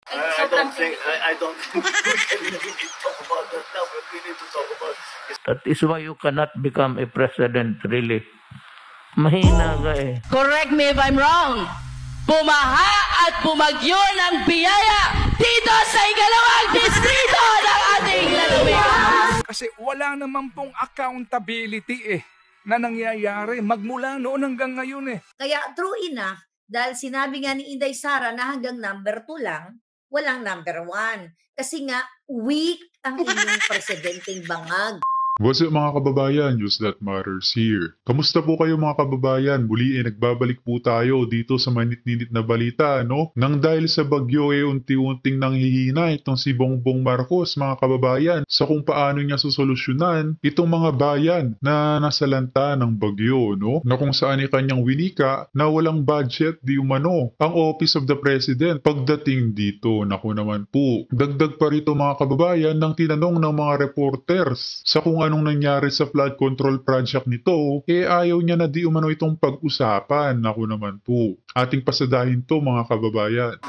I don't think we can really talk about that now, but we need to talk about it. That is why you cannot become a president, really. Mahina ka eh. Correct me if I'm wrong. Bumaha at bumagyo ng biyaya dito sa ikalawang distrito ng ating lalawigan. Kasi wala naman pong accountability na nangyayari magmula noon hanggang ngayon Kaya true enough, dahil sinabi nga ni Inday Sara na hanggang number 2 lang, walang number 1. Kasi nga, weak ang inyong presidenteng bangag. What's up mga kababayan, News That Matters here. Kamusta po kayo mga kababayan? Muli nagbabalik po tayo dito sa manit-ninit na balita, no? Nang dahil sa bagyo unti-unting nanghihina itong si Bongbong Marcos mga kababayan sa kung paano niya susolusyonan itong mga bayan na nasalanta ng bagyo, no? Na kung saan ay kanyang winika na walang budget di umano ang Office of the President pagdating dito. Naku naman po, dagdag pa rito mga kababayan ng tinanong ng mga reporters sa kung anong nangyari sa flood control project nito, ayaw niya na di umano itong pag-usapan. Ako naman po. Ating pasadahin to mga kababayan.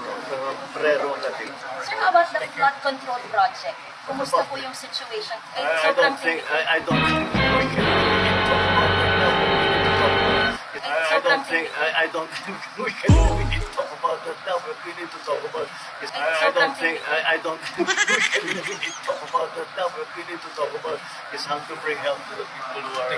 Sir, about the flood control project, kumusta po yung situation? I don't think we can really talk about that now, but we need to talk about it. I don't think we can really talk about that now, but we need to talk about it. I don't think we can really talk about that now, but we need to talk about is how to bring help to the people who are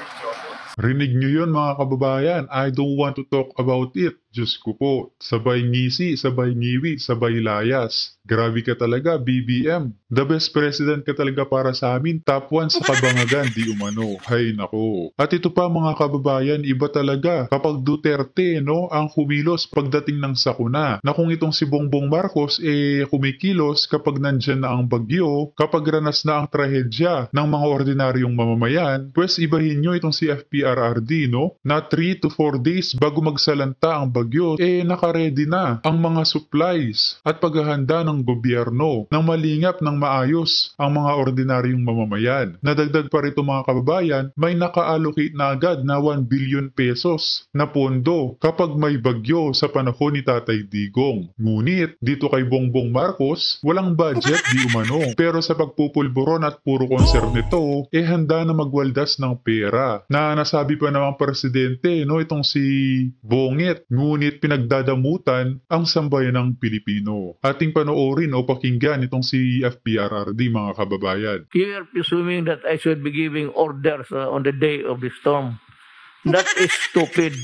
in trouble. Rinig nyo yun mga kababayan. I don't want to talk about it. Diyos ko po. Sabay ngisi, sabay ngiwi, sabay layas. Grabe ka talaga, BBM. The best president ka talaga para sa amin. Top 1 sa kabangagan, di umano. Hay nako. At ito pa mga kababayan, iba talaga kapag Duterte, no, ang kumilos pagdating ng sakuna. Na kung itong si Bongbong Marcos, kumikilos kapag nandyan na ang bagyo, kapag ranas na ang trahedya ng mga ordinaryong mamamayan, pues ibahin nyo itong si FPRRD, no, na 3 to 4 days bago magsalanta ang bagyo, nakaredy na ang mga supplies at paghahanda ng gobyerno nang malingap ng maayos ang mga ordinaryong mamamayan. Nadagdag pa rito mga kababayan, may naka-allocate na agad na 1 billion pesos na pondo kapag may bagyo sa panahon ni Tatay Digong. Ngunit dito kay Bongbong Marcos, walang budget di umano. Pero sa pagpupulburon at puro concern nito, handa na magwaldas ng pera. Na nasabi pa namang presidente, no, itong si Bongit, ngunit pinagdadamutan ang sambayan ng Pilipino. Ating panoorin o pakinggan itong si FPRRD mga kababayan. You are presuming that I should be giving orders on the day of the storm. That is stupid.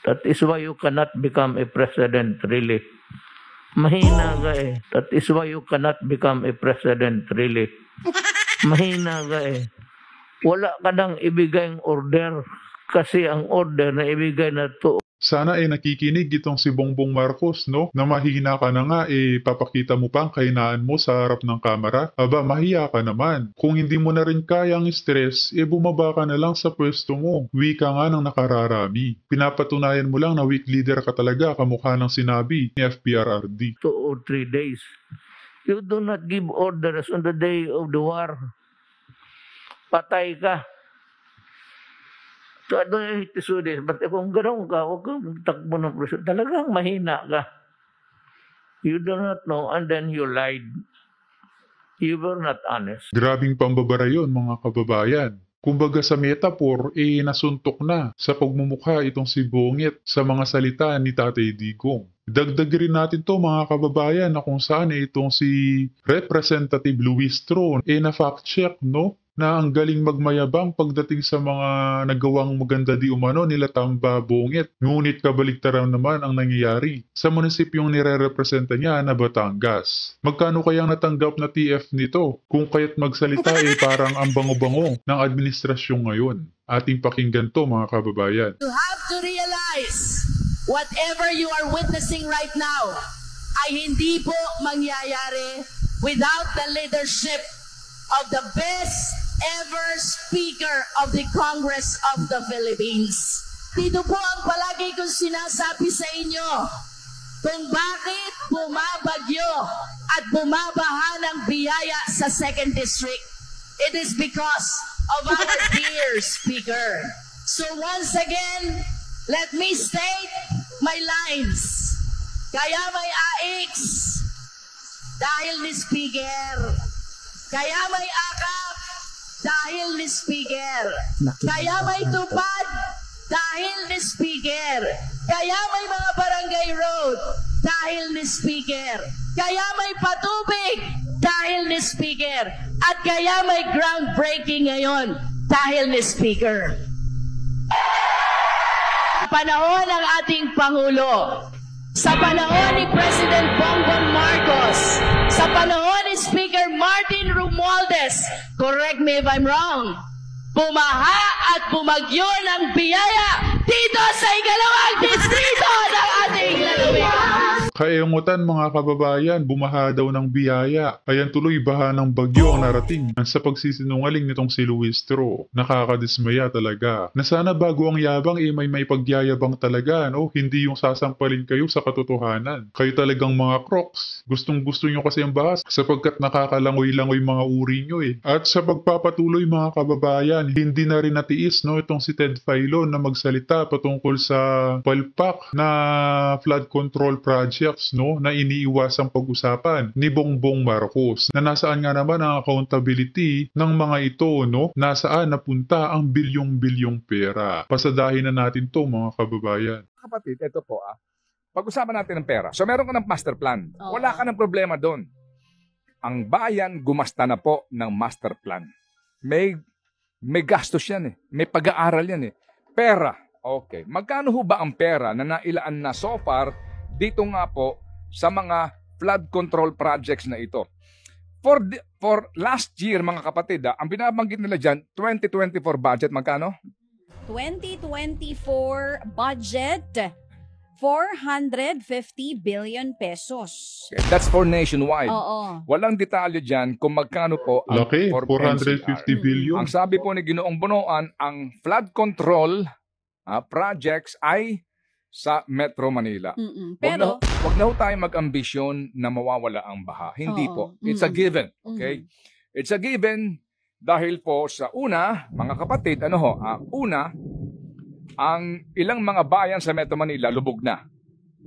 That is why you cannot become a president, really. Mahina ka eh. That is why you cannot become a president, really. Mahina ka eh. Wala ka nang ibigay order kasi ang order na ibigay na to. Sana nakikinig itong si Bongbong Marcos, no? Na mahina ka na nga, papakita mo pa ang kahinaan mo sa harap ng kamera. Aba, mahiya ka naman. Kung hindi mo na rin kaya ang stress, bumaba ka na lang sa pwesto mo. Weak ka nga ng nakararami. Pinapatunayan mo lang na weak leader ka talaga, kamukha ng sinabi ni FPRRD. 2 or 3 days. You do not give orders on the day of the war. Patay ka. So, I don't hate to do this, but kung gano'n ka, huwag kang magtakbo ng president. Talagang mahina ka. You do not know, and then you lied. You were not honest. Grabing pambabara yun, mga kababayan. Kumbaga sa metaphor, nasuntok na sa pagmumukha itong si Bongit sa mga salita ni Tatay Digong. Dagdag rin natin to mga kababayan na kung saan itong si Representative Luis Tron na fact check, no? Na ang galing magmayabang pagdating sa mga nagawang maganda di umano nila Tamba Bongit. Ngunit kabaligtaran naman ang nangyayari sa munisipyong nire-representa niya na Batangas. Magkano kayang natanggap na TF nito? Kung kaya't magsalita parang ang bango-bango ng administrasyon ngayon. Ating pakinggan to mga kababayan. You have to realize whatever you are witnessing right now ay hindi po mangyayari without the leadership of the best ever Speaker of the Congress of the Philippines. Dito po ang palagi kong sinasabi sa inyo kung bakit bumabagyo at bumabaha ng biyaya sa 2nd District. It is because of our dear Speaker. So once again, let me state my lines. Kaya may AX, dahil ni Speaker. Kaya may akap dahil ni Speaker. Kaya may tupad dahil ni Speaker. Kaya may mga barangay road dahil ni Speaker. Kaya may patubig dahil ni Speaker. At kaya may groundbreaking ngayon dahil ni Speaker. Panahon ng ating Pangulo, sa panahon ni President Bongbong Marcos, sa panahon ni Speaker Martin Romualdez, correct me if I'm wrong, bumaha at bumagyo ng biyaya dito sa ikalawang distrito ng ating lalawigan. Kaimutan mga kababayan, bumaha daw ng biyaya. Ayan tuloy baha ng bagyo ang narating sa pagsisinungaling nitong si Luistro. Nakakadismaya talaga. Na sana bago ang yabang may pagyayabang talaga, no? Hindi yung sasampalin kayo sa katotohanan. Kayo talagang mga crocs. Gustong-gusto nyo kasi ang bahas sapagkat nakakalangoy-langoy mga uri nyo eh. At sa pagpapatuloy mga kababayan, hindi na rin natiis no, itong si Ted Filon na magsalita patungkol sa palpak na flood control project no, na iniiwasang pag-usapan ni Bongbong Marcos. Na nasaan nga naman ang accountability ng mga ito, no? Nasaan napunta ang bilyong-bilyong pera. Pasadahin na natin to mga kababayan. Kapatid, ito po pag-usapan natin ng pera. So meron ka ng master plan. Wala ka ng problema doon. Ang bayan gumasta na po ng master plan. May gastos yan eh. May pag-aaral yan eh. Pera. Okay. Magkano ho ba ang pera na nailaan na so far dito nga po sa mga flood control projects na ito? For last year, mga kapatid, ang binabanggit nila dyan, 2024 budget, magkano? 2024 budget, 450 billion pesos. Okay, that's for nationwide. Oo. Walang detalye dyan kung magkano po ang Laki, for 450 NCR. billion. Ang sabi po ni Ginoong Bunuan, ang flood control projects ay sa Metro Manila. Pero, wag na ho tayo mag-ambisyon na mawawala ang baha. Hindi po. It's a given. Okay? It's a given dahil po sa una, mga kapatid, una, ang ilang mga bayan sa Metro Manila lubog na.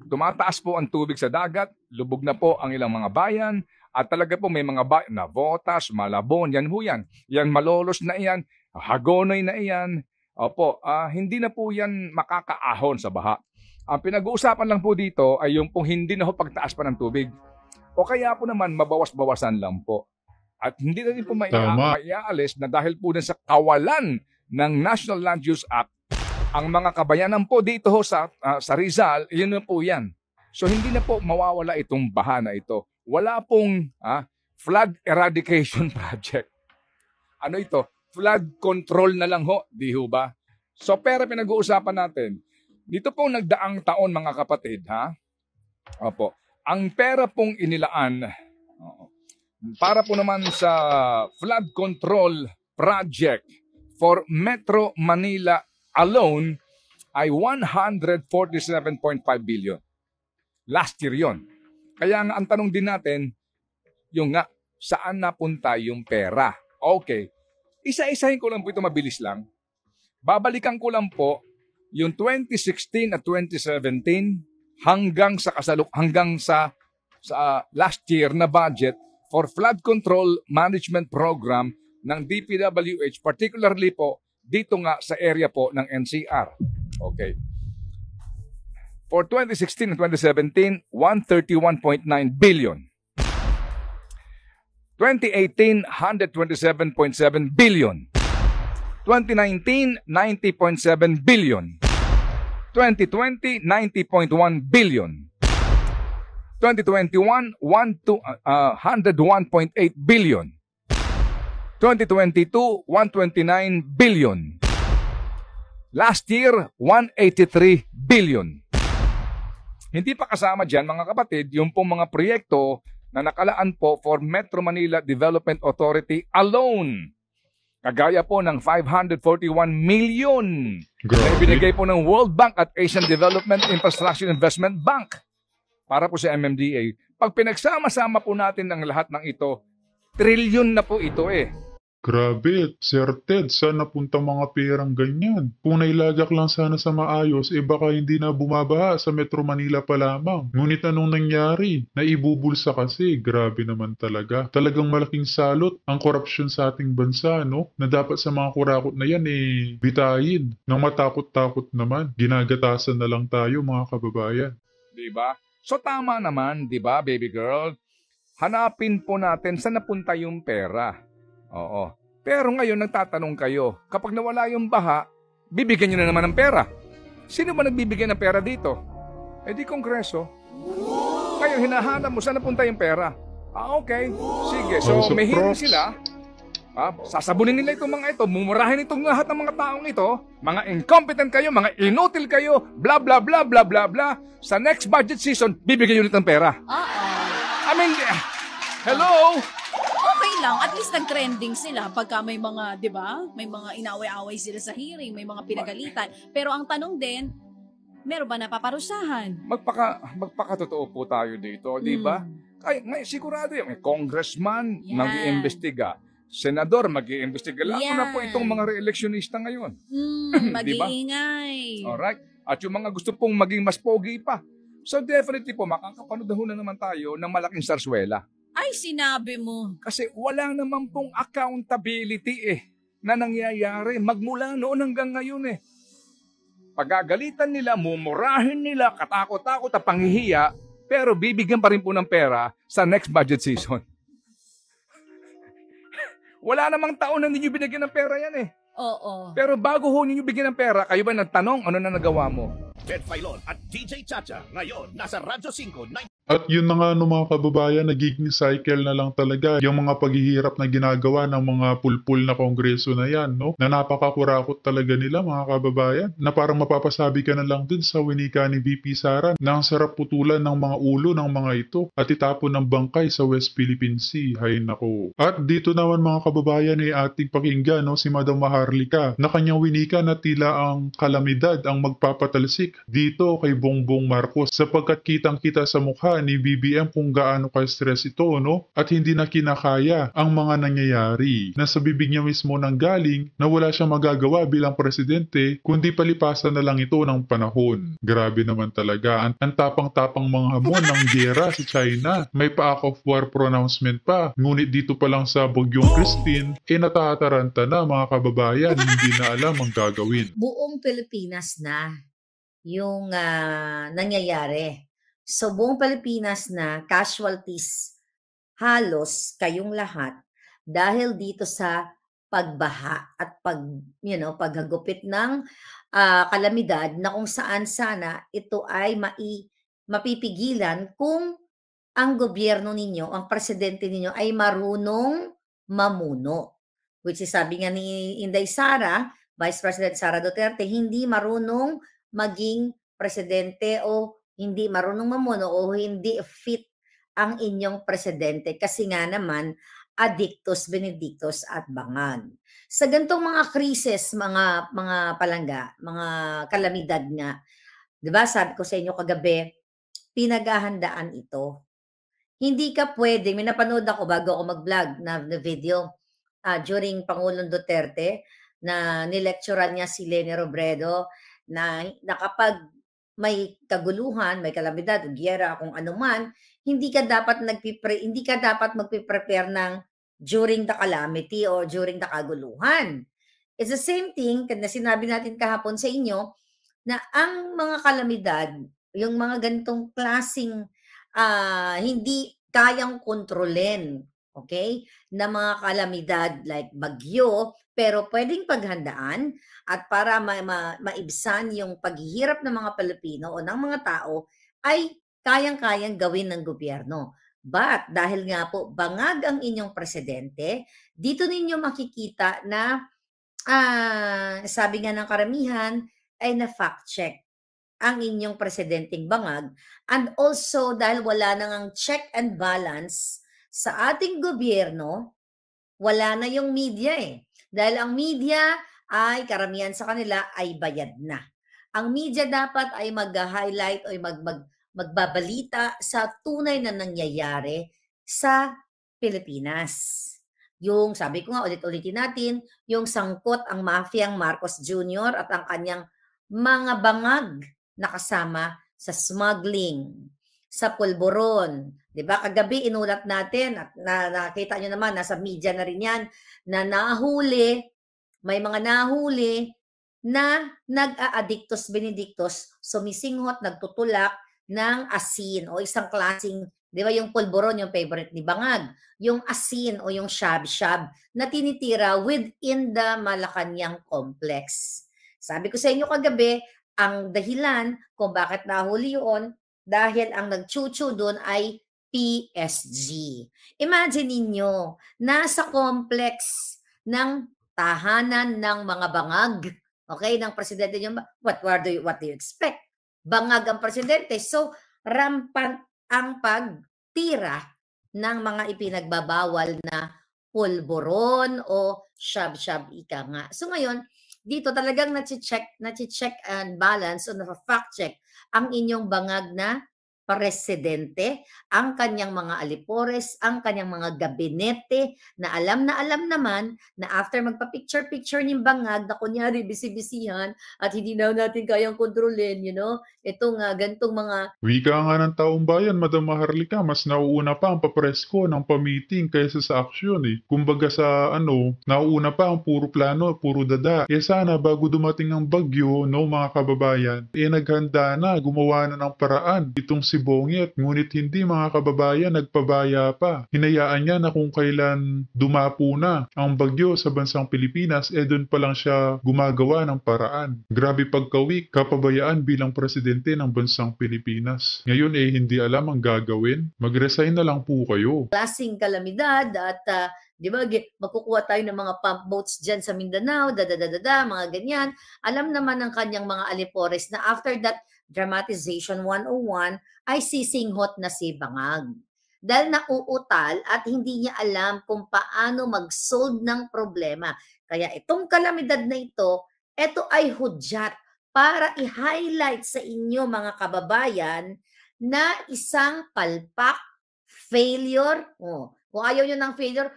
Tumataas po ang tubig sa dagat, lubog na po ang ilang mga bayan, at talaga po may mga bayan, Navotas, Malabon, yan ho yan. Yan Malolos na yan, Hagonoy na yan. Opo, hindi na po yan makakaahon sa baha. Ang pinag-uusapan lang po dito ay yung pong hindi na ho pagtaas pa ng tubig. O kaya po naman mabawas-bawasan lang po. At hindi na rin po maiaalis na dahil po din sa kawalan ng National Land Use Act, ang mga kabayanan po dito ho sa Rizal, yun na po yan. So hindi na po mawawala itong baha na ito. Wala pong flood eradication project. Ano ito? Flood control na lang ho, di ho ba? So pera pinag-uusapan natin. Dito pong nagdaang taon mga kapatid, Opo. Ang pera pong inilaan para po naman sa flood control project for Metro Manila alone ay 147.5 billion. Last year yon. Kaya nga ang tanong din natin, yung nga, saan napunta yung pera? Okay. Isa-isahin ko lang po ito, mabilis lang. Babalikan ko lang po yung 2016 at 2017 hanggang sa last year na budget for flood control management program ng DPWH, particularly po dito nga sa area po ng NCR. Okay. For 2016 and 2017, 131.9 billion. 2018, 127.7 billion. 2019, 90.7 billion. 2020, 90.1 billion. 2021, 101.8 billion. 2022, 129 billion. Last year, 183 billion. Hindi pa kasama dyan, mga kapatid, yung pong mga proyekto na nakalaan po for Metro Manila Development Authority alone. Kagaya po ng 541 million na ibinigay po ng World Bank at Asian Development Infrastructure Investment Bank para po sa MMDA. Pag pinagsama-sama po natin ang lahat ng ito, trilyon na po ito eh. Grabe, Sir Ted, saan napunta mga perang ganyan? Kung nailagak lang sana sa maayos, baka hindi na bumabaha sa Metro Manila pa lamang. Ngunit anong nangyari? Naibubulsa kasi, grabe naman talaga. Talagang malaking salot ang korupsyon sa ating bansa, no? Na dapat sa mga kurakot na yan, bitayin. Nang matakot-takot naman, ginagatasan na lang tayo mga kababayan. Diba? So tama naman, diba, baby girl? Hanapin po natin saan napunta yung pera. Oo. Pero ngayon nagtatanong kayo, kapag nawala yung baha, bibigyan nyo na naman ng pera. Sino ba nagbibigay ng pera dito? Di Kongreso. Ngayon hinahanap mo saan napunta yung pera. Okay. Sige, so may hearing sila. Sasabunin nila itong mga ito, mumurahin itong lahat ng mga taong ito, mga incompetent kayo, mga inutil kayo, bla bla bla bla bla bla. Sa next budget season, bibigyan ulit ng pera. I mean, hello? Okay lang, at least nag-trending sila pagka may mga, di ba? May mga inaway-away sila sa hearing, may mga pinagalitan. Pero ang tanong din, meron ba napaparusahan? Magpakatotoo po tayo dito, di ba? Kaya sigurado yan, may congressman mag-iimbestiga. Senador, mag-iimbestiga. Lalo na po itong mga re-electionista ngayon. Mag-iingay. Alright. At yung mga gusto pong maging mas pogi pa. So definitely po, makakapanood na naman tayo ng malaking sarswela. Ay, sinabi mo. Kasi wala naman pong accountability na nangyayari magmula noon hanggang ngayon Pagagalitan nila, mumurahin nila, katakot-takot at panghihiya, pero bibigyan pa rin po ng pera sa next budget season. Wala namang taon na ninyo binigyan ng pera yan Oo. Pero bago ho ninyo bigyan ng pera, kayo ba nagtanong ano na nagawa mo? Ted Filon at DJ Chacha ngayon nasa Radyo 5. At yun na nga mga kababayan, nagiging cycle na lang talaga yung mga paghihirap na ginagawa ng mga pulpul na kongreso na yan, no? Na napakakurakot talaga nila mga kababayan, na parang mapapasabi ka na lang dun sa winika ni VP Sara na ang sarap putulan ng mga ulo ng mga ito at itapon ng bangkay sa West Philippine Sea. Hay nako. At dito naman mga kababayan ating pakinggan, no, si Madam Maharlika na kanyang winika na tila ang kalamidad ang magpapatalsik dito kay Bongbong Marcos sapagkat kitang-kita sa mukha ni BBM kung gaano ka-stress ito, no? At hindi na kinakaya ang mga nangyayari. Nasa bibig niya mismo nang galing na wala siyang magagawa bilang presidente kundi palipasan na lang ito ng panahon. Grabe naman talaga. Ang tapang-tapang mga hamon ng giyera sa China. May pa-act of war pronouncement pa. Ngunit dito pa lang sa Bogyong Christine, natataranta na mga kababayan, hindi na alam ang gagawin. Buong Pilipinas na yung nangyayari. So, buong Pilipinas na casualties, halos kayong lahat dahil dito sa pagbaha at paghagupit ng kalamidad na kung saan sana ito ay mapipigilan kung ang gobyerno ninyo, ang presidente ninyo ay marunong mamuno. Which is sabi nga ni Inday Sara, Vice President Sara Duterte, hindi marunong maging presidente o hindi marunong mamuno o hindi fit ang inyong presidente kasi nga naman addictus, benedictus at bangag. Sa gantong mga krisis, mga palangga, mga kalamidad nga, 'di ba? Sabi ko sa inyo kagabi, pinaghahandaan ito. Hindi ka pwedeng, may napanood ako bago ako mag-vlog na video during Pangulong Duterte na nilecturean niya si Leni Robredo na kapag may kaguluhan, may kalamidad, giyera, kung ano man, hindi ka dapat magpe-prepare ng during the calamity or during the kaguluhan. It's the same thing na sinabi natin kahapon sa inyo na ang mga kalamidad, yung mga ganitong klasing hindi kayang kontrolin, okay? Na mga kalamidad like bagyo, pero pwedeng paghandaan at para maibsan yung paghihirap ng mga Pilipino o ng mga tao ay kayang-kayang gawin ng gobyerno. But dahil nga po bangag ang inyong presidente, dito ninyo makikita na sabi nga ng karamihan ay na-fact check ang inyong presidenteng bangag, and also dahil wala nang check and balance sa ating gobyerno, wala na yung media Dahil ang media ay karamihan sa kanila ay bayad na. Ang media dapat ay mag-highlight o magbabalita sa tunay na nangyayari sa Pilipinas. Yung, sabi ko nga, ulit-ulitin natin, yung sangkot ang mafiyang Marcos Jr. at ang kanyang mga bangag na kasama sa smuggling, sa pulburon. Diba? Kagabi inulat natin at nakita nyo naman, nasa media na rin yan, na nahuli, may mga nahuli na nag-aadictus benedictus, sumisinghot, nagtutulak ng asin o isang klaseng, di ba yung pulburon, yung favorite ni Bangag, yung asin o yung shab-shab na tinitira within the Malacanang complex. Sabi ko sa inyo kagabi, ang dahilan kung bakit nahuli yun, dahil ang nagchuchu doon ay PSG. Imagine ninyo, nasa complex ng tahanan ng mga bangag, okay, ng presidente nyo, what do you expect? Bangag ang presidente. So, rampant ang pagtira ng mga ipinagbabawal na pulburon o shab-shab ika nga. So, ngayon, dito talagang nachi-check and balance o na-fact check ang inyong bangag na presidente, ang kanyang mga alipores, ang kanyang mga gabinete na alam naman na after magpa-picture-picture ng bangag na kunyari bisi-bisihan at hindi na natin kayang kontrolin, itong gantong mga... Wika nga ng taong bayan, Madam Maharlika, mas nauuna pa ang papresko ng pamiting kaysa sa aksyon eh. Kumbaga sa nauuna pa ang puro plano, puro dada. Sana bago dumating ang bagyo, mga kababayan, naghanda na, gumawa na ng paraan itong si Bonget, ngunit hindi mga kababayan nagpabaya pa. Hinayaan niya na kung kailan dumapo na ang bagyo sa bansang Pilipinas, doon pa lang siya gumagawa ng paraan. Grabe pagkawik, kapabayaan bilang presidente ng bansang Pilipinas. Ngayon hindi alam ang gagawin. Mag-resign na lang po kayo. Klaseng kalamidad at di ba, magkukuha tayo ng mga pump boats dyan sa Mindanao, mga ganyan. Alam naman ng kanyang mga alipores na after that dramatization 101 ay sisinghot na si Bangag. Dahil nauutal at hindi niya alam kung paano mag-solve ng problema. Kaya itong kalamidad na ito ay hudyat para i-highlight sa inyo mga kababayan na isang palpak, failure, kung ayaw nyo ng failure,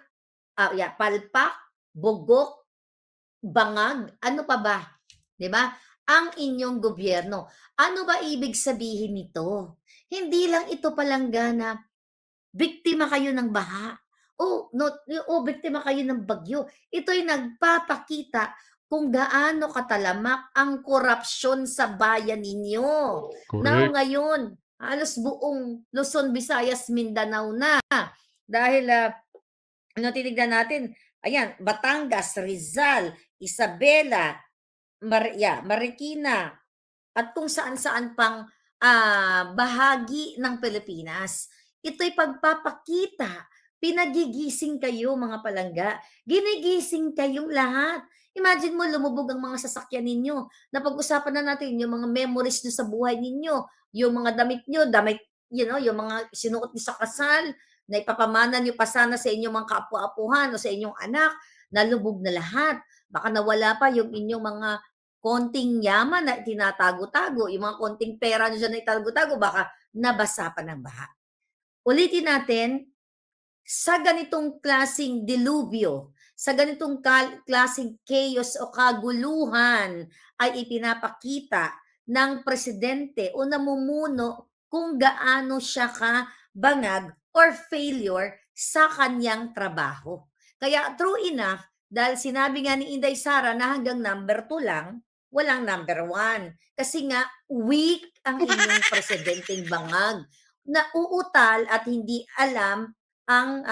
palpak, bugok, bangag, ano pa ba? Diba? Ang inyong gobyerno. Ano ba ibig sabihin nito? Hindi lang ito palanggana, biktima kayo ng baha. Biktima kayo ng bagyo. Ito'y nagpapakita kung gaano katalamak ang korupsyon sa bayan ninyo. Correct. Now ngayon, halos buong Luzon, Visayas, Mindanao na. Dahil, tinignan natin, ayan, Batangas, Rizal, Isabela, Marikina, at kung saan-saan pang bahagi ng Pilipinas. Ito'y pagpapakita. Pinagigising kayo mga palangga. Ginigising kayong lahat. Imagine mo, lumubog ang mga sasakyan ninyo. Napag-usapan na natin yung mga memories nyo sa buhay ninyo. Yung mga damit nyo, yung mga sinuot nyo sa kasal, na ipapamana nyo pa sana sa inyong mga kaapu-apuhan o sa inyong anak, nalubog na lahat. Baka nawala pa yung inyong mga konting yaman na tinatago-tago, yung mga konting pera nyo dyan na itago-tago, baka nabasa pa ng baha. Ulitin natin, sa ganitong klaseng dilubyo, sa ganitong klaseng chaos o kaguluhan ay ipinapakita ng presidente o namumuno kung gaano siya kabangag or failure sa kanyang trabaho. Kaya true enough, dahil sinabi nga ni Inday Sara na hanggang number 2 lang, walang number 1. Kasi nga, weak ang inyong presidenteng bangag na uutal at hindi alam ang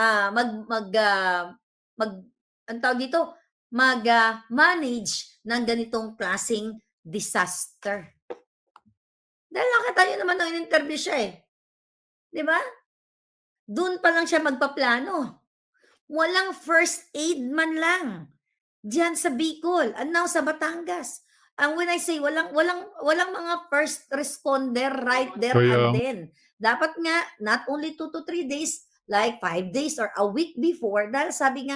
mag-manage ng ganitong klaseng disaster. Dahil nakita nyo naman nung in-interview siya Di ba? Doon pa lang siya magpaplano. Walang first aid man lang. Diyan sa Bicol, and now sa Batangas. And when I say walang mga first responder right there and then. Dapat nga not only 2 to 3 days, like 5 days or a week before, dahil sabi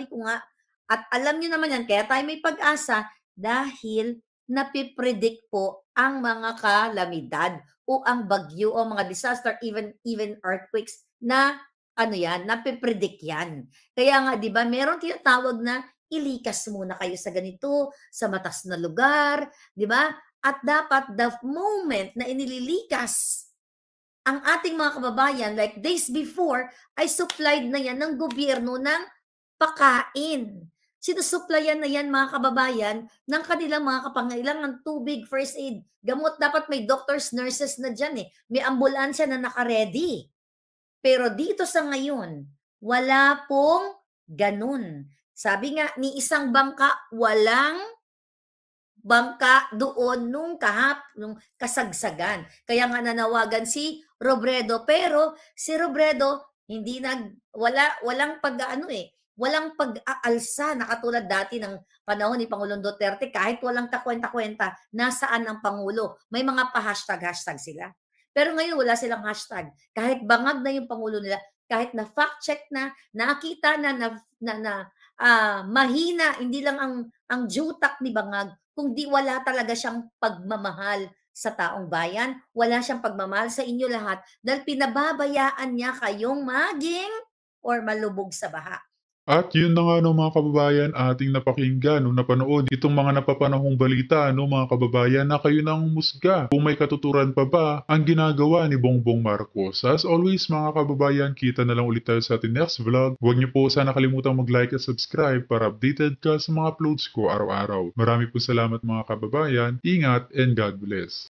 ko nga, at alam niyo naman yan, kaya tayo may pag-asa dahil napipredict po ang mga kalamidad o ang bagyo o mga disaster, even earthquakes na ano yan, nape-predict yan. Kaya nga, di ba, meron tinatawag na ilikas muna kayo sa ganito, sa matas na lugar, di ba? At dapat the moment na inililikas ang ating mga kababayan, like days before, ay supplied na yan ng gobyerno ng pakain. Sinusuplayan na yan mga kababayan ng kanilang mga kapangailangan, tubig, first aid, gamot. Dapat may doctors, nurses na dyan eh. May ambulansya na nakaredy. Pero dito sa ngayon, wala pong ganun. Sabi nga, ni isang bangka, walang bangka doon nung kasagsagan. Kaya nga nanawagan si Robredo, pero si Robredo hindi walang walang pag-aalsa na katulad dati ng panahon ni Pangulong Duterte. Kahit walang kakwenta-kwenta, nasaan ang Pangulo? May mga pa-hashtag sila. Pero ngayon wala silang hashtag. Kahit bangag na yung Pangulo nila, kahit na fact check na, nakita na mahina, hindi lang ang jutak ni bangag, kundi wala talaga siyang pagmamahal sa taong bayan, wala siyang pagmamahal sa inyo lahat dahil pinababayaan niya kayong maging or malubog sa baha. At yun na nga no mga kababayan, ating napakinggan o napanood itong mga napapanahong balita no mga kababayan na kayo nang musga. Kung may katuturan pa ba ang ginagawa ni Bongbong Marcos. As always mga kababayan, kita na lang ulit tayo sa ating next vlog. Huwag niyo po sana kalimutang mag-like at subscribe para updated ka sa mga uploads ko araw-araw. Marami po salamat mga kababayan, ingat and God bless.